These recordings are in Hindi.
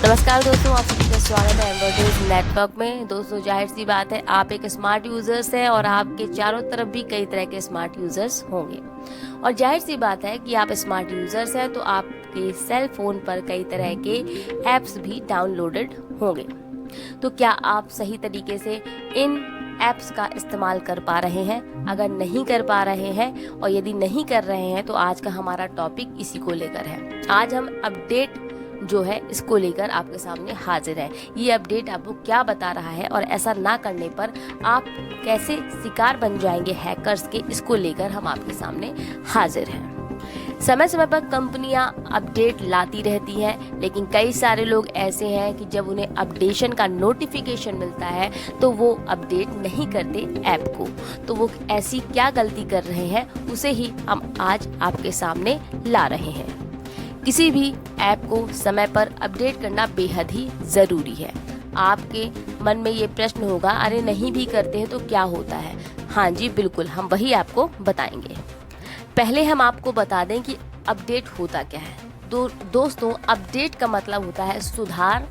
नमस्कार दोस्तों, आप सभी का स्वागत है एम्बर्डेज नेटवर्क में। दोस्तों, जाहिर सी बात है, आप एक स्मार्ट यूजर्स हैं और आपके चारों तरफ भी कई तरह के स्मार्ट यूजर्स होंगे। और जाहिर सी बात है कि आप स्मार्ट यूजर्स हैं तो आपके सेल फोन पर कई तरह के ऐप्स भी डाउनलोडेड होंगे। तो क्या आप सही तरीके से इन ऐप्स का इस्तेमाल कर पा रहे हैं? अगर नहीं कर पा रहे हैं और यदि नहीं कर रहे हैं तो आज का हमारा टॉपिक इसी को लेकर है। आज हम अपडेट जो है इसको लेकर आपके सामने हाजिर है। ये अपडेट आपको क्या बता रहा है और ऐसा ना करने पर आप कैसे शिकार बन जाएंगे हैकर्स के, इसको लेकर हम आपके सामने हाजिर हैं। समय समय पर कंपनियां अपडेट लाती रहती हैं, लेकिन कई सारे लोग ऐसे हैं कि जब उन्हें अपडेशन का नोटिफिकेशन मिलता है तो वो अपडेट नहीं करते ऐप को। तो वो ऐसी क्या गलती कर रहे हैं, उसे ही हम आज आपके सामने ला रहे हैं। किसी भी ऐप को समय पर अपडेट करना बेहद ही ज़रूरी है। आपके मन में ये प्रश्न होगा, अरे नहीं भी करते हैं तो क्या होता है? हाँ जी, बिल्कुल, हम वही आपको बताएंगे। पहले हम आपको बता दें कि अपडेट होता क्या है। दोस्तों, अपडेट का मतलब होता है सुधार,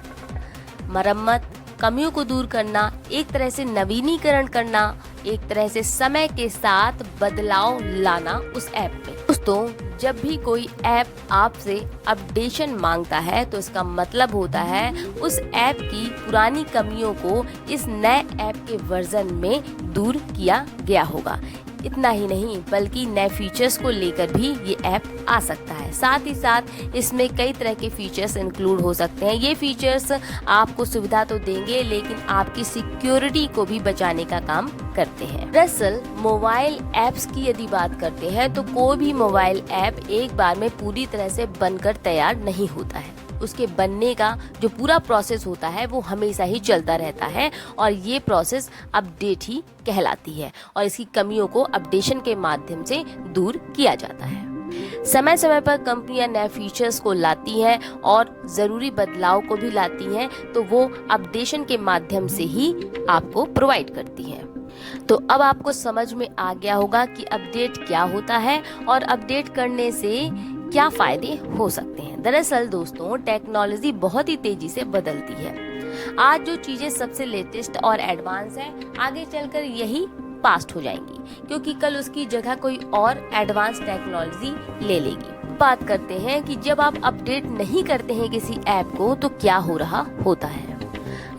मरम्मत, कमियों को दूर करना, एक तरह से नवीनीकरण करना, एक तरह से समय के साथ बदलाव लाना उस ऐप में। दोस्तों, जब भी कोई ऐप आपसे अपडेशन मांगता है तो इसका मतलब होता है उस ऐप की पुरानी कमियों को इस नए ऐप के वर्जन में दूर किया गया होगा। इतना ही नहीं बल्कि नए फीचर्स को लेकर भी ये ऐप आ सकता है। साथ ही साथ इसमें कई तरह के फीचर्स इंक्लूड हो सकते हैं। ये फीचर्स आपको सुविधा तो देंगे लेकिन आपकी सिक्योरिटी को भी बचाने का काम करते हैं। दरअसल मोबाइल ऐप्स की यदि बात करते हैं तो कोई भी मोबाइल ऐप एक बार में पूरी तरह से बनकर तैयार नहीं होता है। उसके बनने का जो पूरा प्रोसेस होता है वो हमेशा ही चलता रहता है और ये प्रोसेस अपडेट ही कहलाती है और इसकी कमियों को अपडेशन के माध्यम से दूर किया जाता है। समय समय पर कंपनियां नए फीचर्स को लाती हैं और ज़रूरी बदलाव को भी लाती हैं, तो वो अपडेशन के माध्यम से ही आपको प्रोवाइड करती हैं। तो अब आपको समझ में आ गया होगा कि अपडेट क्या होता है और अपडेट करने से क्या फायदे हो सकते हैं। दरअसल दोस्तों, टेक्नोलॉजी बहुत ही तेजी से बदलती है। आज जो चीजें सबसे लेटेस्ट और एडवांस है, आगे चलकर यही पास्ट हो जाएंगी, क्योंकि कल उसकी जगह कोई और एडवांस टेक्नोलॉजी ले लेगी। बात करते हैं कि जब आप अपडेट नहीं करते हैं किसी ऐप को तो क्या हो रहा होता है।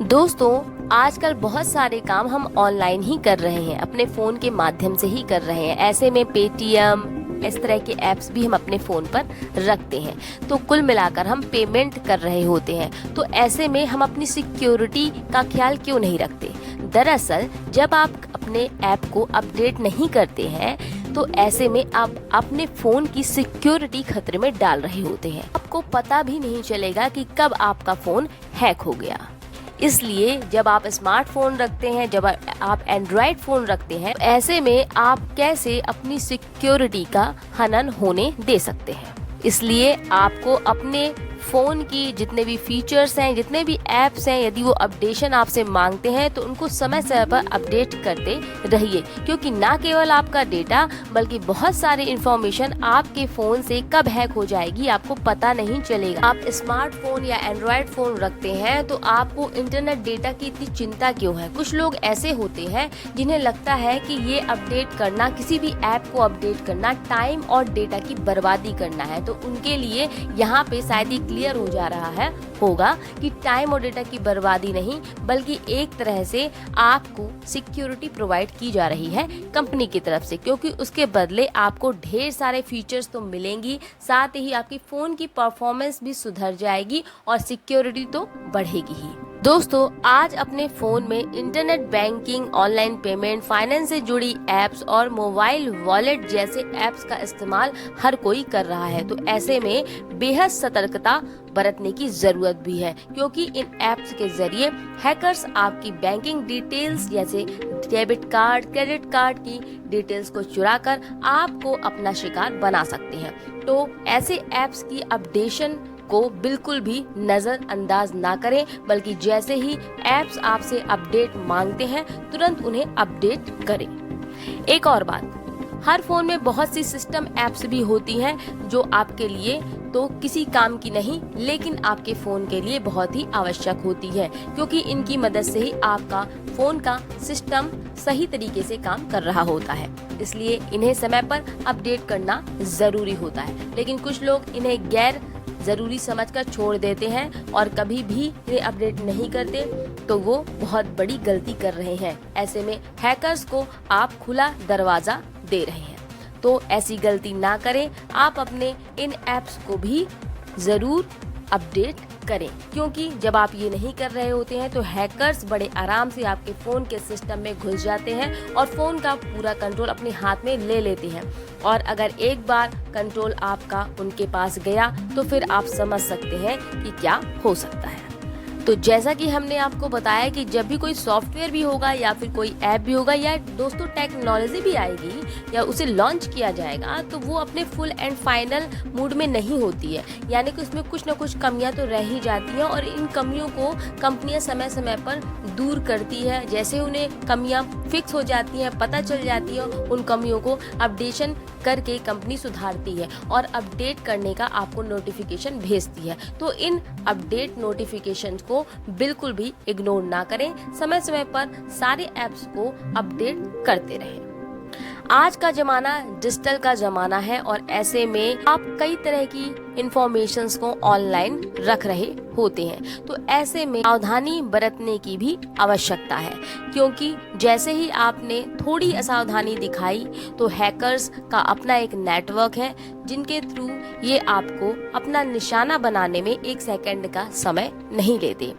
दोस्तों, आजकल बहुत सारे काम हम ऑनलाइन ही कर रहे हैं, अपने फोन के माध्यम से ही कर रहे हैं। ऐसे में पेटीएम, इस तरह के ऐप्स भी हम अपने फ़ोन पर रखते हैं, तो कुल मिलाकर हम पेमेंट कर रहे होते हैं। तो ऐसे में हम अपनी सिक्योरिटी का ख्याल क्यों नहीं रखते? दरअसल जब आप अपने ऐप को अपडेट नहीं करते हैं तो ऐसे में आप अपने फ़ोन की सिक्योरिटी खतरे में डाल रहे होते हैं। आपको पता भी नहीं चलेगा कि कब आपका फ़ोन हैक हो गया। इसलिए जब आप स्मार्टफोन रखते हैं, जब आप एंड्रॉयड फ़ोन रखते हैं, ऐसे में आप कैसे अपनी सिक्योरिटी का हनन होने दे सकते हैं। इसलिए आपको अपने फ़ोन की जितने भी फीचर्स हैं, जितने भी ऐप्स हैं, यदि वो अपडेशन आपसे मांगते हैं तो उनको समय समय पर अपडेट करते रहिए, क्योंकि ना केवल आपका डेटा बल्कि बहुत सारी इंफॉर्मेशन आपके फ़ोन से कब हैक हो जाएगी आपको पता नहीं चलेगा। आप स्मार्टफोन या एंड्रॉयड फ़ोन रखते हैं तो आपको इंटरनेट डेटा की इतनी चिंता क्यों है? कुछ लोग ऐसे होते हैं जिन्हें लगता है कि ये अपडेट करना, किसी भी ऐप को अपडेट करना टाइम और डेटा की बर्बादी करना है। तो उनके लिए यहाँ पे शायद क्लियर हो जा रहा है होगा कि टाइम और डेटा की बर्बादी नहीं बल्कि एक तरह से आपको सिक्योरिटी प्रोवाइड की जा रही है कंपनी की तरफ से, क्योंकि उसके बदले आपको ढेर सारे फीचर्स तो मिलेंगी, साथ ही आपकी फ़ोन की परफॉर्मेंस भी सुधर जाएगी और सिक्योरिटी तो बढ़ेगी ही। दोस्तों, आज अपने फ़ोन में internet banking, online payment, finance से जुड़ी ऐप्स और मोबाइल वॉलेट जैसे ऐप्स का इस्तेमाल हर कोई कर रहा है। तो ऐसे में बेहद सतर्कता बरतने की ज़रूरत भी है, क्योंकि इन ऐप्स के ज़रिए हैकर्स आपकी बैंकिंग डिटेल्स जैसे डेबिट कार्ड, क्रेडिट कार्ड की डिटेल्स को चुराकर आपको अपना शिकार बना सकते हैं। तो ऐसे ऐप्स की अपडेशन को बिल्कुल भी नज़रअंदाज ना करें, बल्कि जैसे ही ऐप्स आपसे अपडेट मांगते हैं तुरंत उन्हें अपडेट करें। एक और बात, हर फ़ोन में बहुत सी सिस्टम ऐप्स भी होती हैं जो आपके लिए तो किसी काम की नहीं, लेकिन आपके फ़ोन के लिए बहुत ही आवश्यक होती है, क्योंकि इनकी मदद से ही आपका फ़ोन का सिस्टम सही तरीके से काम कर रहा होता है। इसलिए इन्हें समय पर अपडेट करना ज़रूरी होता है, लेकिन कुछ लोग इन्हें गैर ज़रूरी समझकर छोड़ देते हैं और कभी भी इन्हें अपडेट नहीं करते, तो वो बहुत बड़ी गलती कर रहे हैं। ऐसे में हैकर्स को आप खुला दरवाज़ा दे रहे हैं, तो ऐसी गलती ना करें। आप अपने इन ऐप्स को भी ज़रूर अपडेट करें, क्योंकि जब आप ये नहीं कर रहे होते हैं तो हैकर्स बड़े आराम से आपके फ़ोन के सिस्टम में घुस जाते हैं और फ़ोन का पूरा कंट्रोल अपने हाथ में ले लेते हैं। और अगर एक बार कंट्रोल आपका उनके पास गया तो फिर आप समझ सकते हैं कि क्या हो सकता है। तो जैसा कि हमने आपको बताया कि जब भी कोई सॉफ्टवेयर भी होगा या फिर कोई ऐप भी होगा या दोस्तों टेक्नोलॉजी भी आएगी या उसे लॉन्च किया जाएगा, तो वो अपने फुल एंड फाइनल मूड में नहीं होती है, यानी कि उसमें कुछ ना कुछ कमियां तो रह ही जाती हैं और इन कमियों को कंपनियां समय समय पर दूर करती है। जैसे उन्हें कमियां फिक्स हो जाती हैं, पता चल जाती है, उन कमियों को अपडेशन करके कंपनी सुधारती है और अपडेट करने का आपको नोटिफिकेशन भेजती है। तो इन अपडेट नोटिफिकेशन को बिल्कुल भी इग्नोर ना करें, समय समय पर सारे ऐप्स को अपडेट करते रहें। आज का जमाना डिजिटल का जमाना है और ऐसे में आप कई तरह की इंफॉर्मेशंस को ऑनलाइन रख रहे होते हैं, तो ऐसे में सावधानी बरतने की भी आवश्यकता है, क्योंकि जैसे ही आपने थोड़ी असावधानी दिखाई तो हैकर्स का अपना एक नेटवर्क है जिनके थ्रू ये आपको अपना निशाना बनाने में 1 सेकंड का समय नहीं लेते।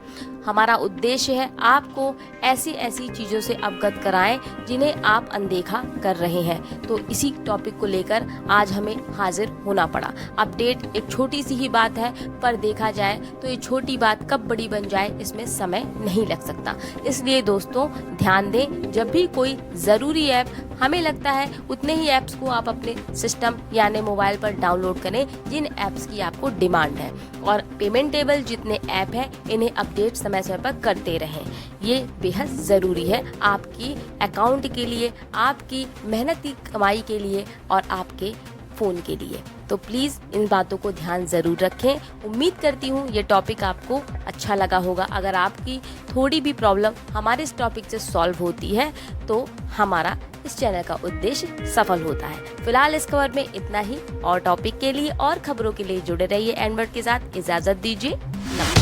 हमारा उद्देश्य है आपको ऐसी ऐसी चीज़ों से अवगत कराएं जिन्हें आप अनदेखा कर रहे हैं। तो इसी टॉपिक को लेकर आज हमें हाजिर होना पड़ा। अपडेट एक छोटी सी ही बात है, पर देखा जाए तो ये छोटी बात कब बड़ी बन जाए इसमें समय नहीं लग सकता। इसलिए दोस्तों ध्यान दें, जब भी कोई ज़रूरी ऐप हमें लगता है उतने ही ऐप्स को आप अपने सिस्टम यानी मोबाइल पर डाउनलोड करें जिन ऐप्स की आपको डिमांड है, और पेमेंटेबल जितने ऐप हैं इन्हें अपडेट समय समय पर करते रहें। ये बेहद ज़रूरी है आपकी अकाउंट के लिए, आपकी मेहनती कमाई के लिए और आपके फ़ोन के लिए। तो प्लीज़ इन बातों को ध्यान ज़रूर रखें। उम्मीद करती हूँ ये टॉपिक आपको अच्छा लगा होगा। अगर आपकी थोड़ी भी प्रॉब्लम हमारे इस टॉपिक से सॉल्व होती है तो हमारा इस चैनल का उद्देश्य सफल होता है। फिलहाल इस खबर में इतना ही, और टॉपिक के लिए और खबरों के लिए जुड़े रहिए एंड वर्ड के साथ। इजाज़त दीजिए, नमस्कार।